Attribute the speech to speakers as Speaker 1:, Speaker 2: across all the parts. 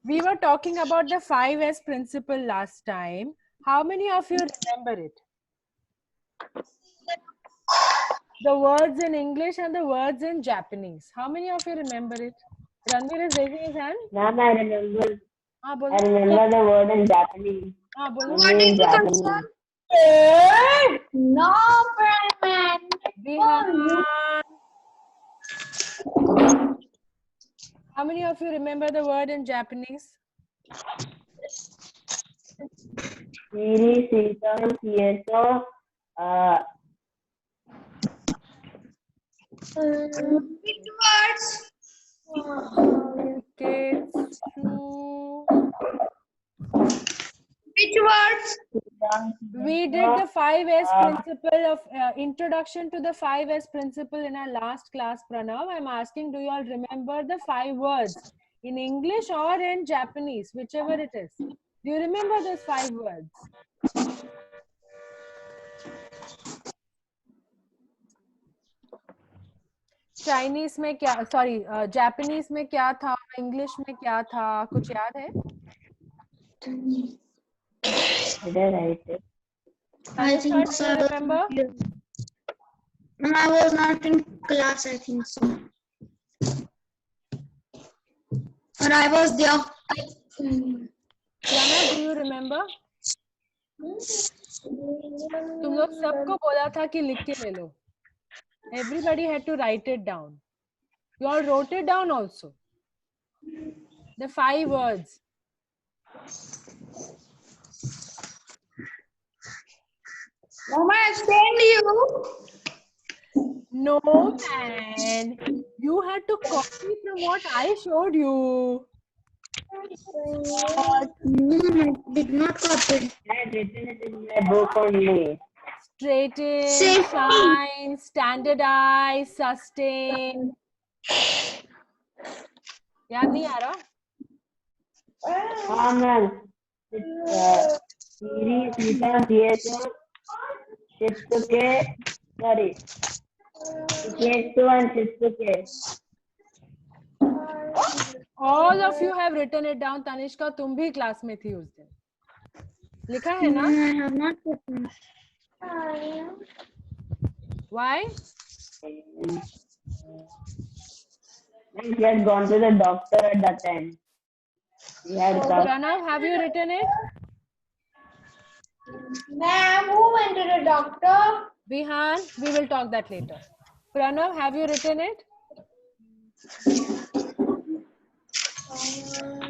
Speaker 1: We were talking about the 5S principle last time. How many of you remember it? The words in English and the words in Japanese. How many of you remember it? Ranveer is raising his hand.
Speaker 2: Ma'am, I remember.
Speaker 1: हाँ
Speaker 2: I
Speaker 1: बोलो.
Speaker 2: remember the word in Japanese.
Speaker 1: हाँ बोलो.
Speaker 2: Only in Japanese.
Speaker 3: No, man.
Speaker 1: Bihan. How many of you remember the word in Japanese?
Speaker 2: Siri, Sita, Sieso,
Speaker 3: Which words?
Speaker 1: Ketsu.
Speaker 3: Which words?
Speaker 1: We did the 5S principle of introduction to the 5S principle in our last class, Pranav. I'm asking, do you all remember the 5 words in English or in Japanese, whichever it is? Do you remember those 5 words? Chinese में क्या, sorry Japanese में क्या था, English में क्या था, कुछ याद है?
Speaker 3: I think so.
Speaker 1: Do you remember?
Speaker 3: I was not in class, I think so. But I was there.
Speaker 1: Pranav, do you remember? तुम लोग सबको बोला था कि लिख के ले लो. Everybody had to write it down. You all wrote it down also. The 5 words.
Speaker 3: Mama, I send you.
Speaker 1: No, man. You had to copy from what I showed you.
Speaker 3: No, I did not copy.
Speaker 2: I had written it in my book only.
Speaker 1: Straighten,
Speaker 3: Same.
Speaker 1: shine, standardize, sustain. याद नहीं आ रहा?
Speaker 2: हाँ ma'am. Siri, Sita, Sieso, Shitsuke, sorry. Shitsu and Shitsuke.
Speaker 1: All of you have written it down. Tanishka, तुम भी class में थी उस दिन. लिखा है ना?
Speaker 3: No, I have not written.
Speaker 1: Why?
Speaker 2: He had gone to the doctor at that time. He had come.
Speaker 1: Pranav, have you written it?
Speaker 3: Ma'am, who went to the doctor?
Speaker 1: Bihan, we will talk that later. Pranav, have you written it?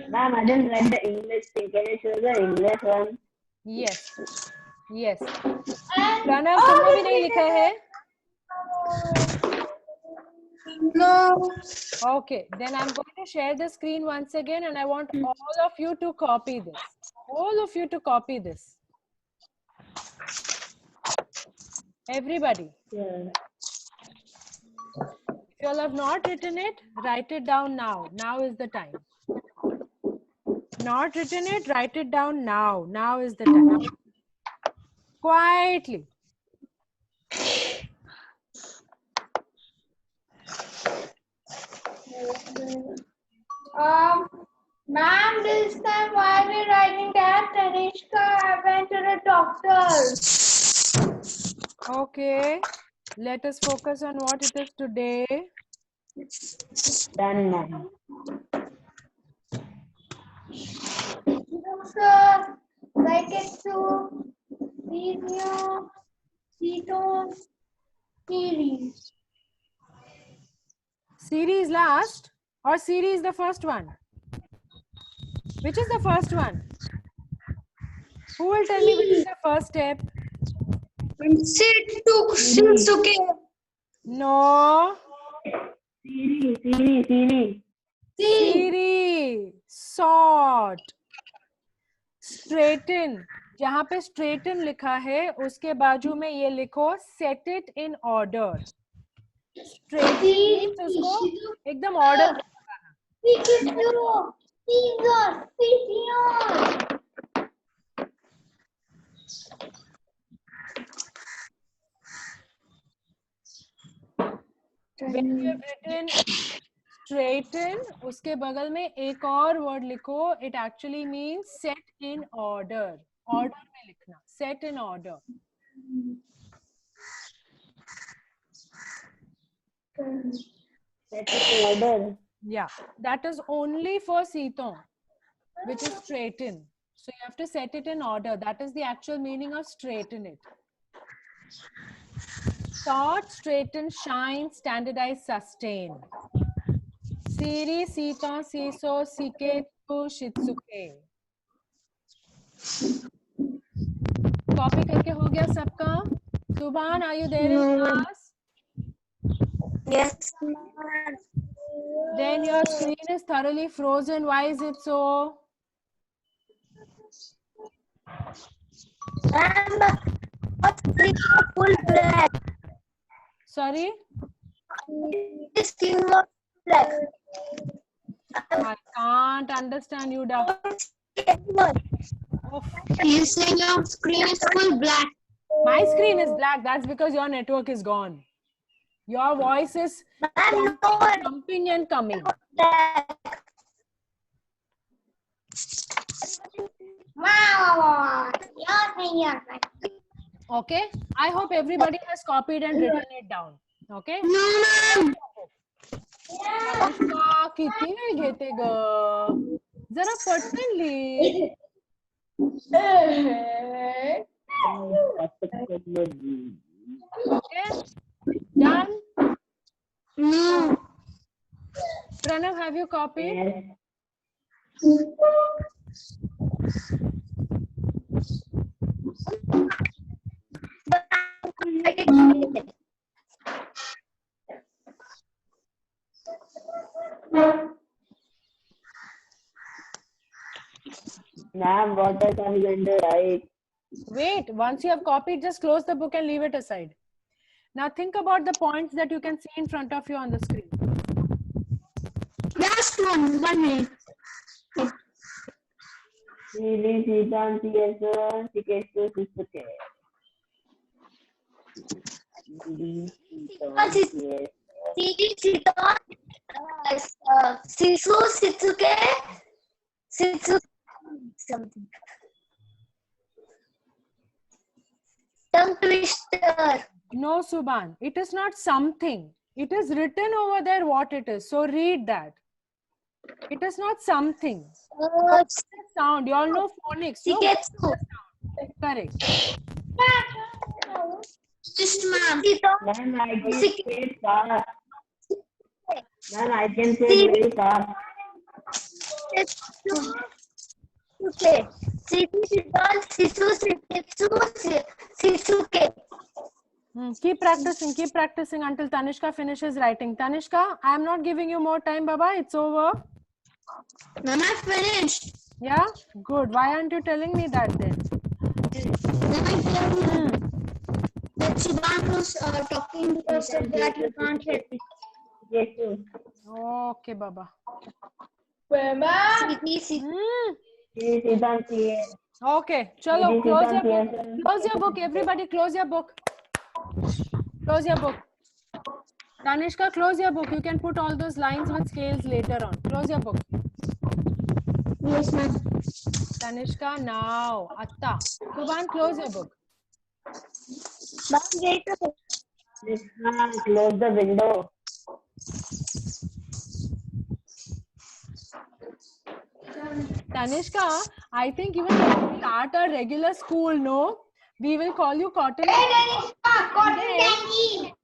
Speaker 2: Ma'am, I didn't write the English thing. Can you show the English one?
Speaker 1: Yes. Yes. Pranav, तुमने भी नहीं लिखा है?
Speaker 3: No.
Speaker 1: Okay, then I'm going to share the screen once again and I want all of you to copy this. All of you to copy this. Everybody.
Speaker 2: Yeah.
Speaker 1: If you all have not written it, write it down now. Now is the time. Not written it, write it down now. Now is the time. Quietly.
Speaker 3: Ma'am, this time why are we writing that? Tanishka went to the doctor.
Speaker 1: Okay. Let us focus on what it is today.
Speaker 2: Done, ma'am.
Speaker 3: Doctor, like it to video, Cheetos, series.
Speaker 1: Series last or series the first one? Which is the first one? Who will tell me which is the first step?
Speaker 3: Sit to Shinsuke.
Speaker 1: No.
Speaker 2: Siri.
Speaker 1: Siri. Sort. Straighten. जहाँ पे straighten लिखा है उसके बाजू में ये लिखो set it in order. Straighten means उसको एकदम order में लगाना. When you have written straighten, उसके बगल में एक और word लिखो. It actually means set in order. Order में लिखना. Set in order.
Speaker 2: Set in order.
Speaker 1: Yeah, that is only for Seetong, which is straighten. So you have to set it in order. That is the actual meaning of straighten it. Sort, straighten, shine, standardize, sustain. Siri, Seetong, Siso, Sike, Tu, Shitsuke. Copy करके हो गया सबका? Subhan, are you there in class?
Speaker 3: Yes.
Speaker 1: Then your screen is thoroughly frozen. Why is it so?
Speaker 3: Ma'am, what's the full black?
Speaker 1: Sorry?
Speaker 3: This screen was black.
Speaker 1: I can't understand you, Da. Oh,
Speaker 3: You saying your screen is full black?
Speaker 1: my screen is black. That's because your network is gone. Your voice is
Speaker 3: Ma'am,
Speaker 1: jumping and coming.
Speaker 3: Wow.
Speaker 1: Okay? I hope everybody has copied and written it down. Okay?
Speaker 3: No, ma'am.
Speaker 1: Anushka, किती वेळ घेते ग? जरा पटकन लिह. Okay? Done?
Speaker 3: No.
Speaker 1: Pranav, have you copied?
Speaker 2: Yes. Ma'am, what else are we going to write?
Speaker 1: Wait, once you have copied, just close the book and leave it aside. Now think about the points that you can see in front of you on the screen.
Speaker 3: Last one minute.
Speaker 2: Siri, Seetong, Siso, Siketu, Shitsuke. Siri, Seetong, Siso.
Speaker 3: Sisu, Shitsuke, something. Tongue twister.
Speaker 1: No, Subhan, it is not something. It is written over there what it is. So read that. It is not something. Sound. You all know phonics. No?
Speaker 3: Shiketsu.
Speaker 1: Correct.
Speaker 3: Just ma'am.
Speaker 2: Ma'am, I can say it fast. Ma'am, I can say it very fast.
Speaker 1: Keep practicing. Keep practicing until Tanishka finishes writing. Tanishka, I am not giving you more time, Baba. It's over.
Speaker 3: Ma'am, I finished.
Speaker 1: Yeah? Good. Why aren't you telling me that then?
Speaker 3: That Subhan was talking because of that you can't hear me.
Speaker 2: Yes, sir.
Speaker 1: Okay, Baba.
Speaker 3: Siri,
Speaker 1: Hmm.
Speaker 2: Siri, Seetong, Siso.
Speaker 1: Okay. Chalo, close your book. Close your book. Everybody close your book. Close your book. Tanishka, close your book. You can put all those lines with scales later on. Close your book.
Speaker 3: Yes, ma'am.
Speaker 1: Tanishka, now. Atta. Subhan, close your book.
Speaker 3: Ma'am, wait a second.
Speaker 2: Yes, ma'am, close the window.
Speaker 1: Tanishka, I think even when we start our regular school, no? We will call you Cotton.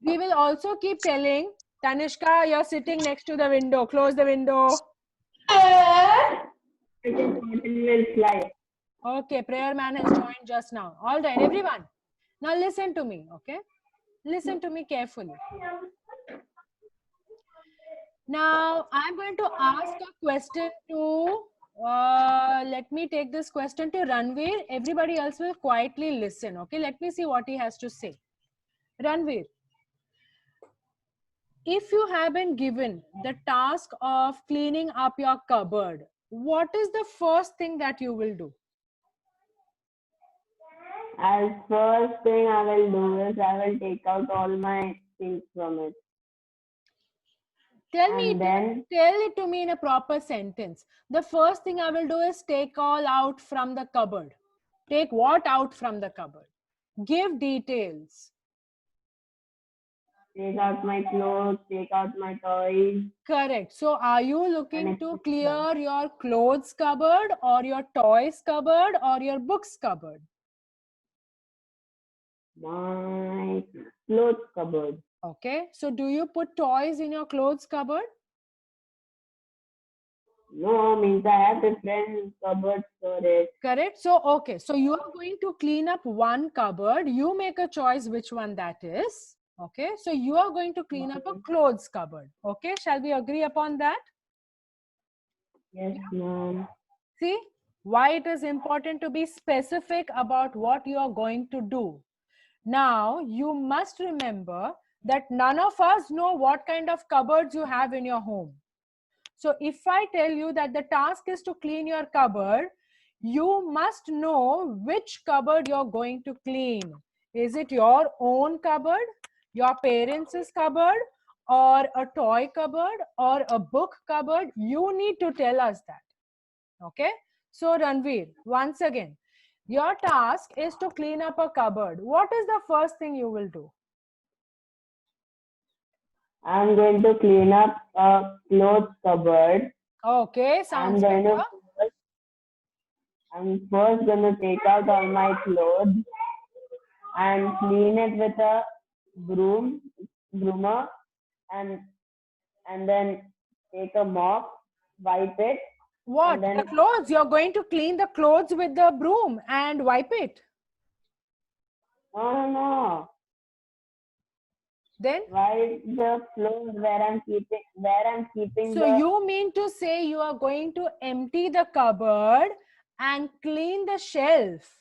Speaker 1: We will also keep telling, Tanishka, you're sitting next to the window. Close the window.
Speaker 2: I just cotton will fly.
Speaker 1: Okay, prayer man has joined just now. All right, everyone. Now listen to me, okay? Listen to me carefully. Now, I'm going to ask a question to, let me take this question to Ranveer. Everybody else will quietly listen, okay? Let me see what he has to say. Ranveer, if you have been given the task of cleaning up your cupboard, what is the first thing that you will do?
Speaker 2: As first thing I will do is I will take out all my things from it.
Speaker 1: Tell
Speaker 2: And then
Speaker 1: it to me in a proper sentence. The first thing I will do is take all out from the cupboard. Take what out from the cupboard? Give details.
Speaker 2: take out my clothes, take out my toys.
Speaker 1: Correct. So are you looking
Speaker 2: And
Speaker 1: to
Speaker 2: it's
Speaker 1: clear your clothes cupboard or your toys cupboard or your books cupboard?
Speaker 2: my clothes cupboard.
Speaker 1: Okay. So do you put toys in your clothes cupboard?
Speaker 2: No, means I have different cupboards for it.
Speaker 1: Correct. So, okay. So you are going to clean up one cupboard. You make a choice which one that is. Okay. So you are going to clean up a clothes cupboard. Okay. Shall we agree upon that?
Speaker 2: Yes, ma'am.
Speaker 1: See why it is important to be specific about what you are going to do. Now, you must remember that none of us know what kind of cupboards you have in your home. So if I tell you that the task is to clean your cupboard, you must know which cupboard you're going to clean. Is it your own cupboard, your parents' cupboard, or a toy cupboard, or a book cupboard? You need to tell us that. Okay? So Ranveer, once again, your task is to clean up a cupboard. What is the first thing you will do?
Speaker 2: I'm going to clean up a clothes cupboard.
Speaker 1: Okay, sounds better.
Speaker 2: I'm first gonna take out all my clothes and clean it with a groomer, and then take a mop, wipe it,
Speaker 1: What?
Speaker 2: and then
Speaker 1: The clothes? You're going to clean the clothes with the broom and wipe it.
Speaker 2: no.
Speaker 1: Then?
Speaker 2: Wipe the floor where I'm keeping
Speaker 1: So
Speaker 2: the
Speaker 1: you mean to say you are going to empty the cupboard and clean the shelf.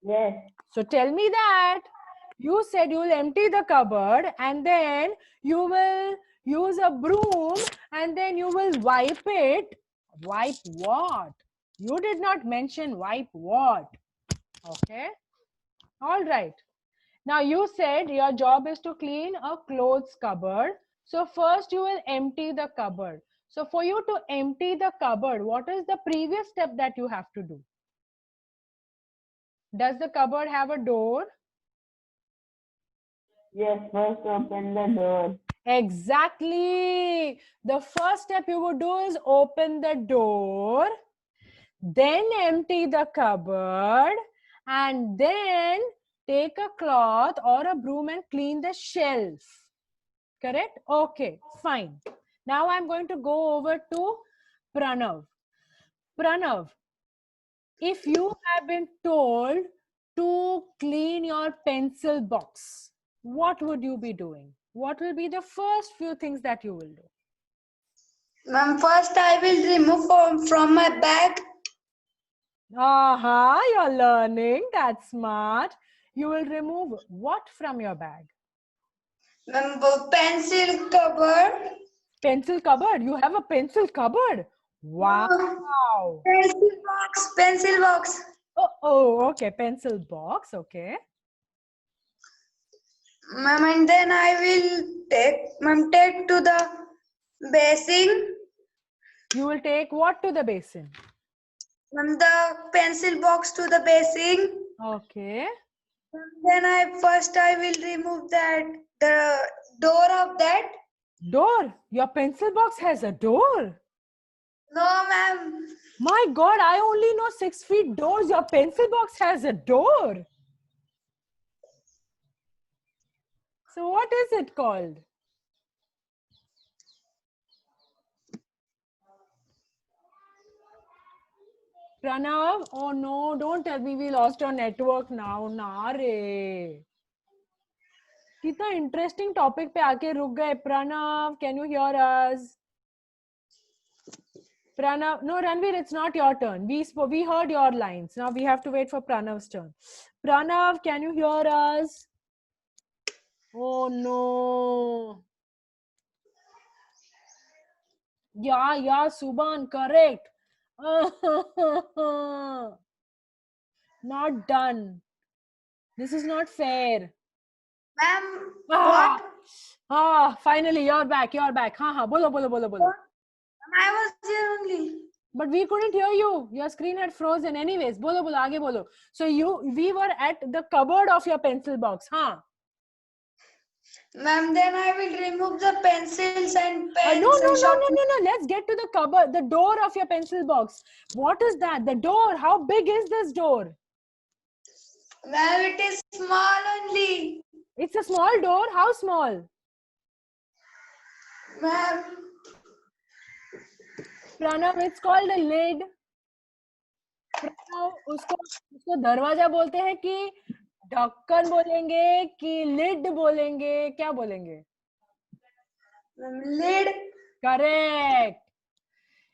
Speaker 2: yes.
Speaker 1: So tell me that. You said you will empty the cupboard and then you will use a broom and then you will wipe it. Wipe what? You did not mention wipe what. Okay. All right. Now you said your job is to clean a clothes cupboard. So first you will empty the cupboard. So for you to empty the cupboard, what is the previous step that you have to do? Does the cupboard have a door?
Speaker 2: Yes, first open the door.
Speaker 1: Exactly. The first step you would do is open the door, then empty the cupboard, and then take a cloth or a broom and clean the shelf. Correct? Okay, fine. Now I'm going to go over to Pranav. Pranav, if you have been told to clean your pencil box, what would you be doing? What will be the first few things that you will do?
Speaker 3: Ma'am, first I will remove from my bag.
Speaker 1: Aha, you're learning. That's smart. You will remove what from your bag?
Speaker 3: Ma'am, pencil cover.
Speaker 1: Pencil cupboard. You have a pencil cupboard. Wow.
Speaker 3: Pencil box. Pencil box.
Speaker 1: Oh, okay. Pencil box. Okay.
Speaker 3: Ma'am, and then I will take to the basin.
Speaker 1: You will take what to the basin?
Speaker 3: Ma'am, the pencil box to the basin.
Speaker 1: Okay.
Speaker 3: Then I will remove the door of that.
Speaker 1: Door. Your pencil box has a door.
Speaker 3: No, ma'am.
Speaker 1: My God, I only know 6 feet doors. Your pencil box has a door. So what is it called? Pranav, oh no, don't tell me we lost our network now. ना रे. कितना interesting topic पे आके रुक गए. Pranav, can you hear us? Pranav, no, Ranveer, it's not your turn. We heard your lines. Now we have to wait for Pranav's turn. Pranav, can you hear us? Oh no. Yeah, Subhan, correct. Not done. This is not fair.
Speaker 3: Ma'am,
Speaker 1: Ah,
Speaker 3: what?
Speaker 1: finally you're back. You're back. हाँ, बोलो, बोलो, बोलो, बोलो.
Speaker 3: I was here only.
Speaker 1: But we couldn't hear you. Your screen had frozen. Anyways, bolo bolo, आगे बोलो. So we were at the cupboard of your pencil box, हाँ.
Speaker 3: Ma'am, then I will remove the pencils and pens
Speaker 1: No.
Speaker 3: and sharpeners.
Speaker 1: Let's get to the cupboard, the door of your pencil box. What is that? The door. How big is this door?
Speaker 3: Ma'am, it is small only.
Speaker 1: It's a small door. How small?
Speaker 3: Ma'am,
Speaker 1: Pranav, it's called a lid. Pranav उसको दरवाजा बोलते हैं कि ढक्कन बोलेंगे कि lid बोलेंगे, क्या बोलेंगे?
Speaker 3: lid.
Speaker 1: Correct.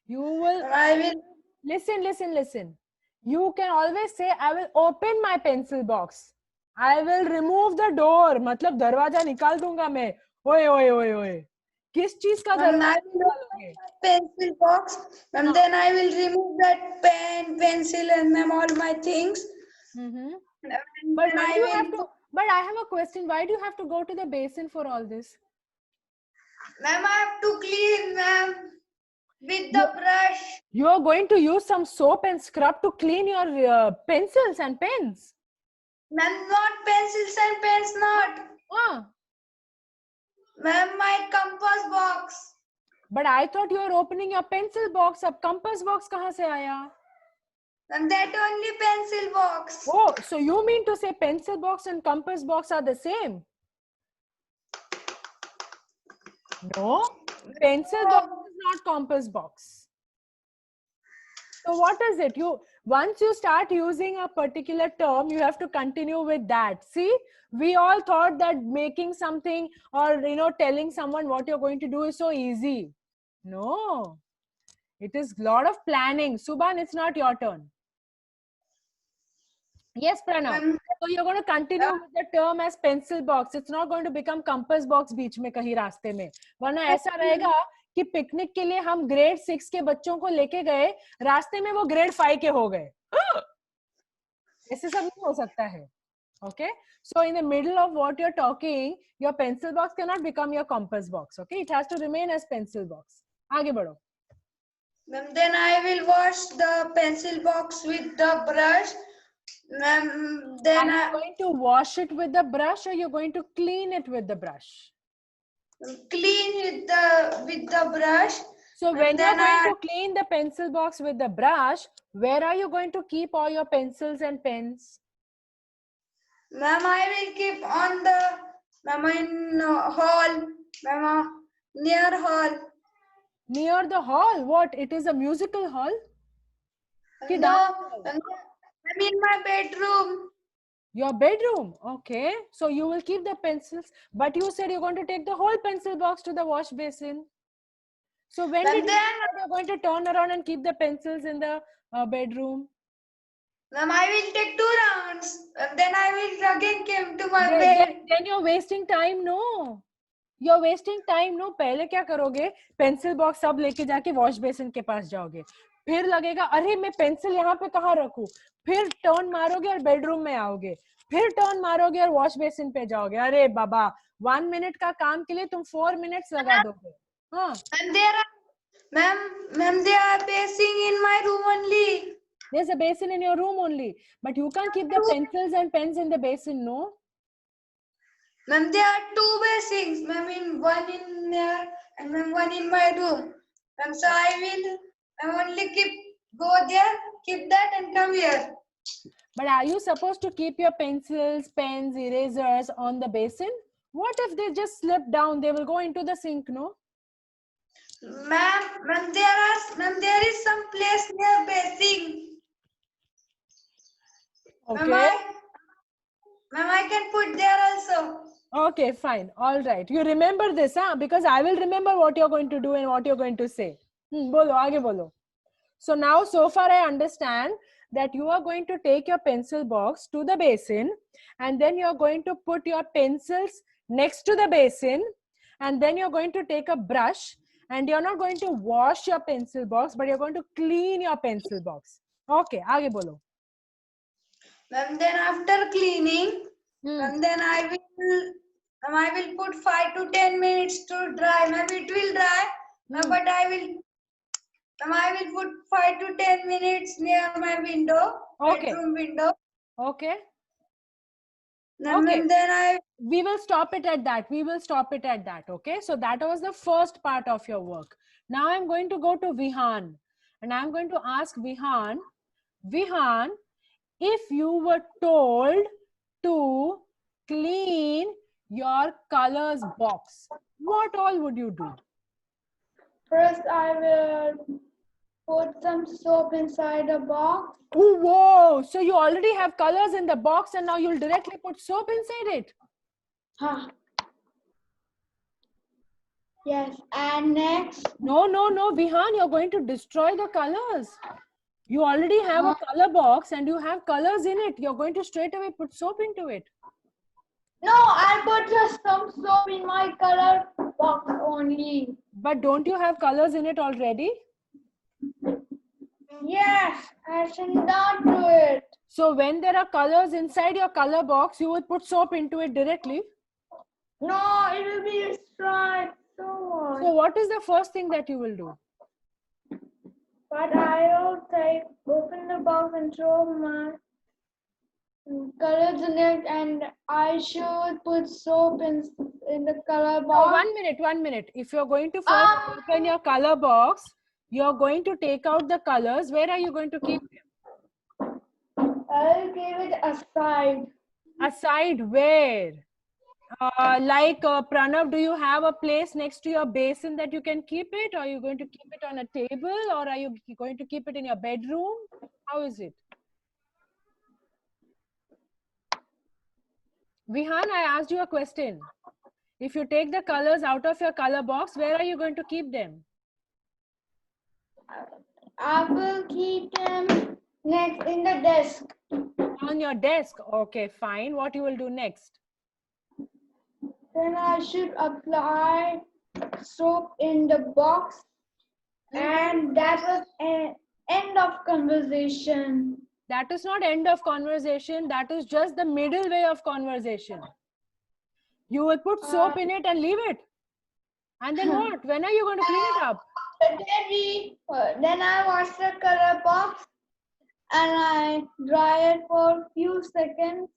Speaker 1: You will
Speaker 3: I will.
Speaker 1: listen. You can always say, I will open my pencil box. I will remove the door. मतलब दरवाजा निकाल दूंगा मैं. ओए. किस चीज का दरवाजा निकालोगे?
Speaker 3: Pencil box. And then I will remove that pen, pencil, and ma'am, all my things.
Speaker 1: Mm-hmm.
Speaker 3: And
Speaker 1: But
Speaker 3: then
Speaker 1: why
Speaker 3: I
Speaker 1: do you
Speaker 3: will
Speaker 1: have to? But I have a question. Why do you have to go to the basin for all this?
Speaker 3: Ma'am, I have to clean, ma'am, with the brush.
Speaker 1: You are going to use some soap and scrub to clean your pencils and pens.
Speaker 3: Ma'am, not pencils and pens, not.
Speaker 1: Ah.
Speaker 3: Ma'am, my compass box.
Speaker 1: But I thought you were opening your pencil box. अब compass box कहाँ से आया?
Speaker 3: And that only pencil box.
Speaker 1: Oh, so you mean to say pencil box and compass box are the same? No, pencil box is not compass box. So what is it? Once you start using a particular term, you have to continue with that. See, we all thought that making something or telling someone what you're going to do is so easy. No, it is a lot of planning. Subhan, it's not your turn. Yes, Pranav. So you're going to continue with the term as pencil box. It's not going to become compass box बीच में कहीं रास्ते में. वरना ऐसा रहेगा कि picnic के लिए हम ग्रेड 6 के बच्चों को लेके गए, रास्ते में वो ग्रेड 5 के हो गए. ऐसे सब नहीं हो सकता है. Okay? So in the middle of what you're talking, your pencil box cannot become your compass box. Okay? It has to remain as pencil box. आगे बढ़ो.
Speaker 3: Then I will wash the pencil box with the brush. Then
Speaker 1: Are you going to wash it with the brush or you're going to clean it with the brush?
Speaker 3: Clean with the brush.
Speaker 1: So when you're going to clean the pencil box with the brush, where are you going to keep all your pencils and pens?
Speaker 3: Ma'am, I will keep on the in hall. Ma'am, near hall.
Speaker 1: Near the hall? What? It is a musical hall?
Speaker 3: No, I'm in my bedroom.
Speaker 1: Your bedroom? Okay. So you will keep the pencils, but you said you're going to take the whole pencil box to the wash basin. So when did you say you're going to turn around and keep the pencils in the bedroom?
Speaker 3: Ma'am, I will take 2 rounds. And then I will again come to my bed.
Speaker 1: Then you're wasting time, no? You're wasting time, no? पहले क्या करोगे? Pencil box सब लेके जाके wash basin के पास जाओगे. फिर लगेगा अरे मैं पेंसिल यहाँ पे कहाँ रखूं? फिर टर्न मारोगे और बेडरूम में आओगे. फिर टर्न मारोगे और वॉश बेसिन पे जाओगे. अरे बाबा, 1 मिनट का काम के लिए तुम 4 मिनट्स लगा दोगे. हाँ.
Speaker 3: And there are, ma'am, there are basin in my room only.
Speaker 1: There's a basin in your room only, but you can't keep the pencils and pens in the basin, no?
Speaker 3: Ma'am, there are 2 basins. Ma'am, one in there and ma'am, one in my room. Ma'am, so I only go there, keep that and come here.
Speaker 1: But are you supposed to keep your pencils, pens, erasers on the basin? What if they just slip down? They will go into the sink, no?
Speaker 3: Ma'am, there is some place near basin.
Speaker 1: Okay.
Speaker 3: Ma'am, I can put there also.
Speaker 1: Okay, fine. All right. You remember this, huh? Because I will remember what you're going to do and what you're going to say. Bolo, aage bolo. So now, so far I understand that you are going to take your pencil box to the basin and then you're going to put your pencils next to the basin and then you're going to take a brush and you're not going to wash your pencil box, but you're going to clean your pencil box. Okay, aage bolo.
Speaker 3: And then after cleaning, and then I will Ma'am, I will put 5 to 10 minutes to dry. Ma'am, it will dry. Ma'am, but I will put 5 to 10 minutes near my window,
Speaker 1: Okay.
Speaker 3: bedroom window.
Speaker 1: Okay.
Speaker 3: Ma'am,
Speaker 1: Okay.
Speaker 3: and then
Speaker 1: We will stop it at that. We will stop it at that. Okay. So that was the first part of your work. Now I'm going to go to Vihan and I'm going to ask Vihan, if you were told to clean your colors box, what all would you do?
Speaker 4: First, I will put some soap inside a box.
Speaker 1: Oh, whoa. So you already have colors in the box and now you'll directly put soap inside it.
Speaker 4: Huh. Yes, and next.
Speaker 1: No, Vihan, you're going to destroy the colors. You already have a color box and you have colors in it. You're going to straight away put soap into it.
Speaker 4: No, I put just some soap in my color box only.
Speaker 1: But don't you have colors in it already?
Speaker 4: Yes, I should not do it.
Speaker 1: So when there are colors inside your color box, you would put soap into it directly.
Speaker 4: No, it will be destroyed so
Speaker 1: So
Speaker 4: much.
Speaker 1: what is the first thing that you will do?
Speaker 4: But I will open the box and throw my colors in it, and I should put soap in the color
Speaker 1: No,
Speaker 4: box.
Speaker 1: 1 minute. If you're going to first open your color box, you're going to take out the colors. Where are you going to keep them?
Speaker 4: I'll give it aside.
Speaker 1: Aside where? Pranav, do you have a place next to your basin that you can keep it? Or are you going to keep it on a table? Or are you going to keep it in your bedroom? How is it? Vihan, I asked you a question. If you take the colors out of your color box, where are you going to keep them?
Speaker 4: I will keep them next in the desk.
Speaker 1: On your desk. Okay, fine. What you will do next?
Speaker 4: Then I should apply soap in the box. And that was an end of conversation.
Speaker 1: That is not end of conversation. That is just the middle way of conversation. You will put soap in it and leave it. And then what? When are you going to clean it up?
Speaker 4: Then I wash the color box and I dry it for a few seconds.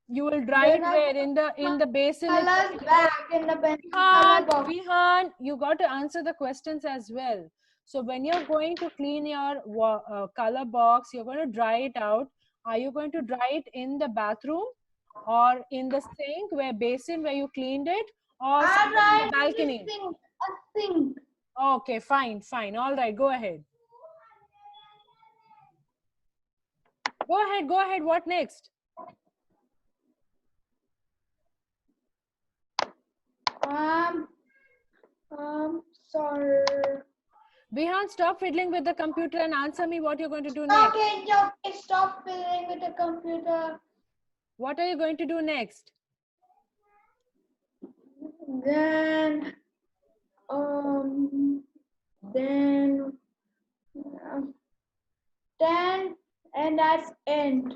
Speaker 1: You will dry it where? In the basin.
Speaker 4: Colors back in the color box.
Speaker 1: Vihan, you got to answer the questions as well. So when you're going to clean your color box, you're going to dry it out. Are you going to dry it in the bathroom or in the sink basin where you cleaned it, or in the balcony?
Speaker 4: A sink.
Speaker 1: Okay, fine. All right, go ahead. Go ahead. What next?
Speaker 4: Sorry.
Speaker 1: Vihan, stop fiddling with the computer and answer me what you're going to do next.
Speaker 4: Okay, stop fiddling with the computer.
Speaker 1: What are you going to do next?
Speaker 4: Then and that's end.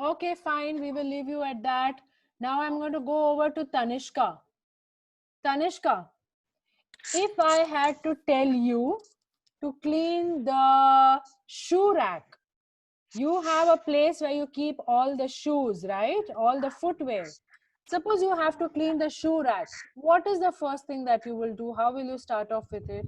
Speaker 1: Okay, fine. We will leave you at that. Now I'm going to go over to Tanishka. Tanishka, if I had to tell you to clean the shoe rack, you have a place where you keep all the shoes, right? All the footwear. Suppose you have to clean the shoe rack. What is the first thing that you will do? How will you start off with it?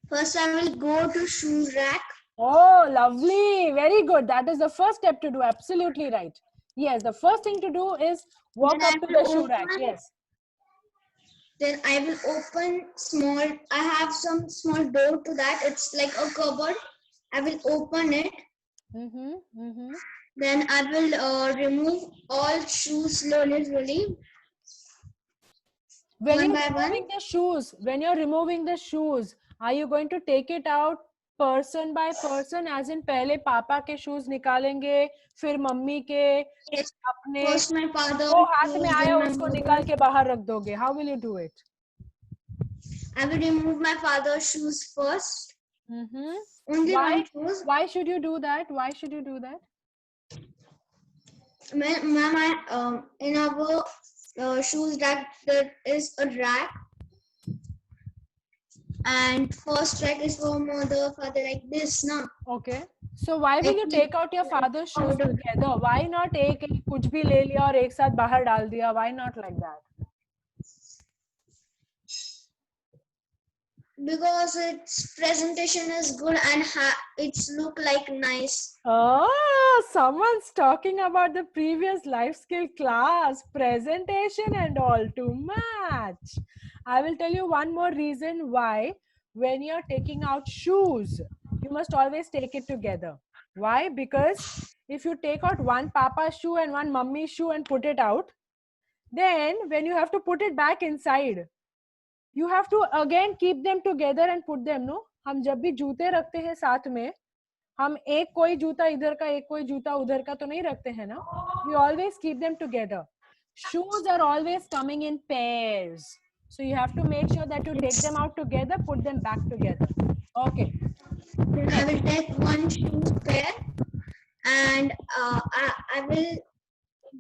Speaker 5: First, I will go to shoe rack.
Speaker 1: Oh, lovely. Very good. That is the first step to do. Absolutely right. Yes, the first thing to do is walk up to the shoe rack. Yes.
Speaker 5: Then I will open small. I have some small door to that. It's like a cupboard. I will open it. Then I will remove all shoes slowly.
Speaker 1: When you're removing the shoes, are you going to take it out person by person, as in पहले पापा के shoes निकालेंगे, फिर mummy के,
Speaker 5: Yes.
Speaker 1: अपने
Speaker 5: First my father.
Speaker 1: वो हाथ में आया उसको निकाल के बाहर रख दोगे? How will you do it?
Speaker 5: I will remove my father's shoes first. Only one shoes.
Speaker 1: Why should you do that? Why should you do that?
Speaker 5: Ma'am, in our shoes rack, there is a rack, and first rack is for mother, father, like this, no?
Speaker 1: Okay. So why will you take out your father's shoes
Speaker 5: Out of-
Speaker 1: together? Why not एक कुछ भी ले लिया और एक साथ बाहर डाल दिया? Why not like that?
Speaker 5: Because its presentation is good and it's look like nice.
Speaker 1: Oh, someone's talking about the previous life skill class, presentation and all to match. I will tell you one more reason why when you're taking out shoes, you must always take it together. Why? Because if you take out one papa shoe and one mummy shoe and put it out, then when you have to put it back inside, you have to again keep them together and put them, no? हम जब भी जूते रखते हैं साथ में, हम एक कोई जूता इधर का एक कोई जूता उधर का तो नहीं रखते हैं ना. We always keep them together. Shoes are always coming in pairs, so you have to make sure that you take them out together, put them back together. Okay.
Speaker 5: Then I will take one shoe pair, and I will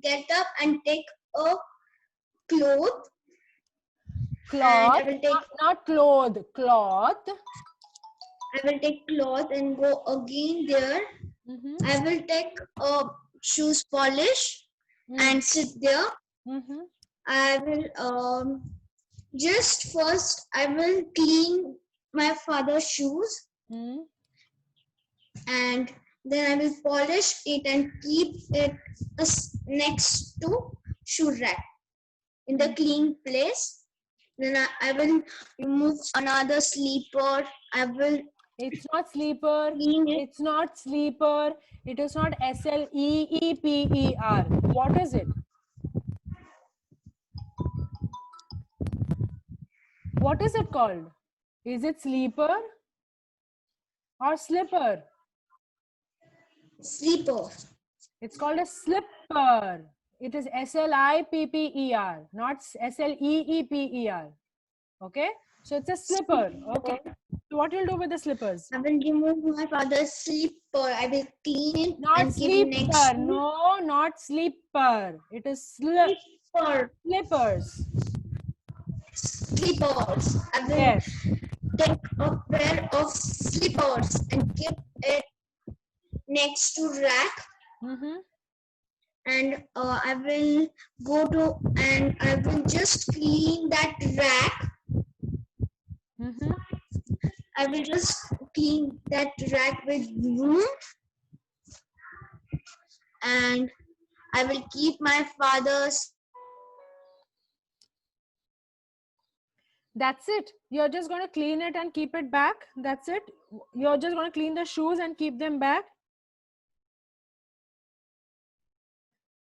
Speaker 5: get up and take a cloth. And I
Speaker 1: Cloth,
Speaker 5: will take
Speaker 1: not cloth, cloth.
Speaker 5: I will take cloth and go again there.
Speaker 1: Mm-hmm.
Speaker 5: I will take a shoes polish and sit there.
Speaker 1: Mm-hmm.
Speaker 5: I will just first I will clean my father's shoes,
Speaker 1: Mm-hmm.
Speaker 5: and then I will polish it and keep it next to shoe rack in the clean place. Then I will remove another sleeper. I will
Speaker 1: It's not sleeper.
Speaker 5: clean it.
Speaker 1: It's not sleeper. It is not sleeper. What is it? What is it called? Is it sleeper or slipper?
Speaker 5: Sleeper.
Speaker 1: It's called a slipper. It is slipper, not sleeper. Okay? So it's a slipper. Okay. So what you'll do with the slippers?
Speaker 5: I will remove my father's slipper. I will clean it
Speaker 1: Not
Speaker 5: and keep it next
Speaker 1: sleeper.
Speaker 5: to
Speaker 1: No, not sleeper. It is
Speaker 5: slipper.
Speaker 1: slippers.
Speaker 5: Slippers. I will
Speaker 1: Yes.
Speaker 5: take a pair of slippers and keep it next to rack.
Speaker 1: Mm-hmm.
Speaker 5: And I will go to and I will just clean that rack.
Speaker 1: Mm-hmm.
Speaker 5: I will just clean that rack with broom, and I will keep my father's.
Speaker 1: That's it. You're just going to clean it and keep it back. That's it. You're just going to clean the shoes and keep them back.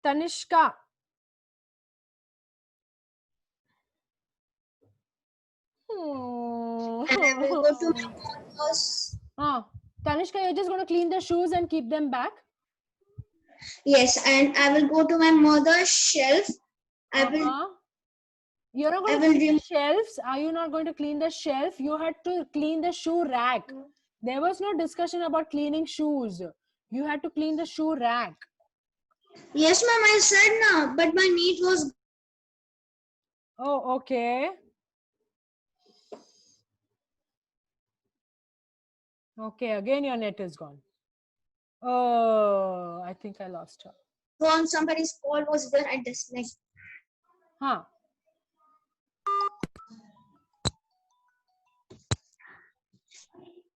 Speaker 1: Tanishka.
Speaker 5: And I will go to my father's.
Speaker 1: Tanishka, you're just going to clean the shoes and keep them back.
Speaker 5: Yes, and I will go to my mother's shelf. I will.
Speaker 1: You're not
Speaker 5: I
Speaker 1: going to
Speaker 5: will
Speaker 1: clean the shelves. Are you not going to clean the shelf? You had to clean the shoe rack. There was no discussion about cleaning shoes. You had to clean the shoe rack.
Speaker 5: Yes, ma'am, I said now, but my need was.
Speaker 1: Oh, okay. Okay, again your net is gone. Oh, I think I lost her.
Speaker 5: When somebody's call was there, I disconnected.
Speaker 1: Huh.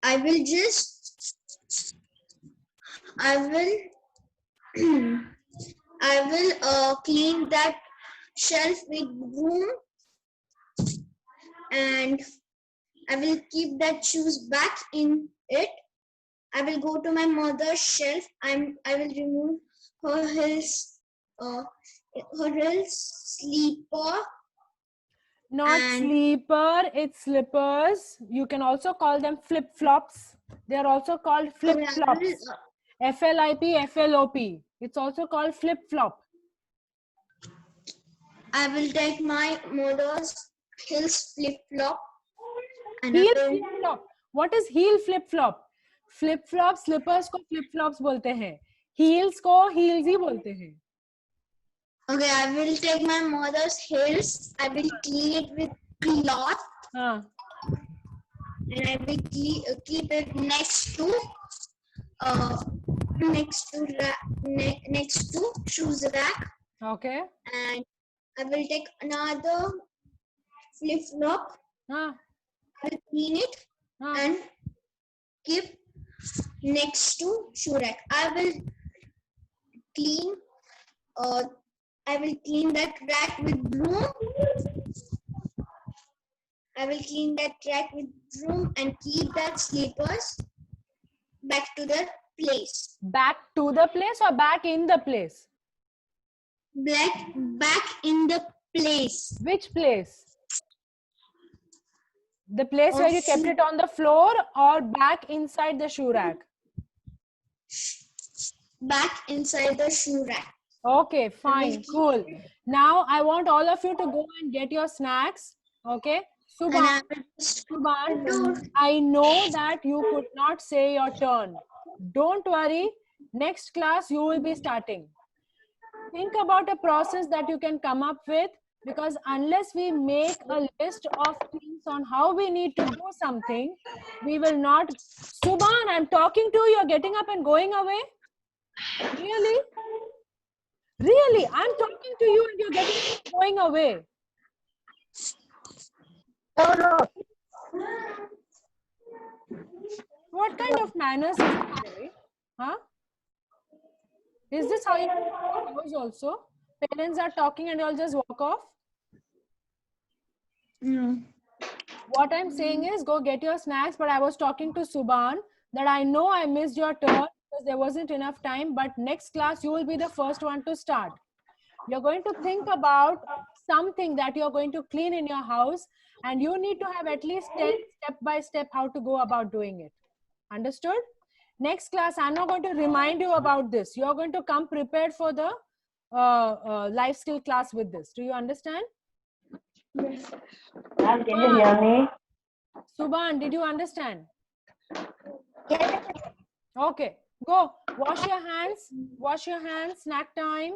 Speaker 5: I will just. I will. I will clean that shelf with broom, and I will keep that shoes back in it. I will go to my mother's shelf. I will remove her heels, sleeper.
Speaker 1: Not sleeper, it's slippers. You can also call them flip-flops. They are also called flip-flops. F-L-I-P, F-L-O-P. It's also called flip-flop.
Speaker 5: I will take my mother's heels flip-flop.
Speaker 1: Heel flip-flop. What is heel flip-flop? Flip-flop, slippers को flip-flops बोलते हैं. Heels को heels ही बोलते हैं.
Speaker 5: Okay, I will take my mother's heels. I will clean it with cloth,
Speaker 1: Huh.
Speaker 5: and I will keep it next to next to shoes rack,
Speaker 1: Okay.
Speaker 5: and I will take another flip flop.
Speaker 1: Huh.
Speaker 5: I will clean it
Speaker 1: Huh.
Speaker 5: and keep next to shoe rack. I will clean that rack with broom. I will clean that rack with broom and keep that slippers back to their place.
Speaker 1: Back to the place or back in the place?
Speaker 5: Back in the place.
Speaker 1: Which place? The place
Speaker 5: Of
Speaker 1: where you kept
Speaker 5: shoe-
Speaker 1: it on the floor or back inside the shoe rack?
Speaker 5: Back inside the shoe rack.
Speaker 1: Okay, fine, cool. Now I want all of you to go and get your snacks. Okay,
Speaker 5: And
Speaker 1: Subhan,
Speaker 5: I will just
Speaker 1: Subhan, I know that you could not say your turn. Don't worry. Next class you will be starting. Think about a process that you can come up with, because unless we make a list of things on how we need to do something, we will not. Subhan, I'm talking to you. You're getting up and going away. Really? Really, I'm talking to you and you're getting up and going away.
Speaker 2: Oh no.
Speaker 1: What kind of manners is this, boy? Huh? Is this how you do your house also? Parents are talking and you'll just walk off? What I'm saying is go get your snacks, but I was talking to Subhan that I know I missed your turn because there wasn't enough time, but next class you will be the first one to start. You're going to think about something that you're going to clean in your house, and you need to have at least 10 step by step how to go about doing it. Understood? Next class, I'm not going to remind you about this. You're going to come prepared for the life skill class with this. Do you understand?
Speaker 2: Ma'am, can you hear me?
Speaker 1: Subhan, did you understand? Okay, go. Wash your hands. Wash your hands. Snack time.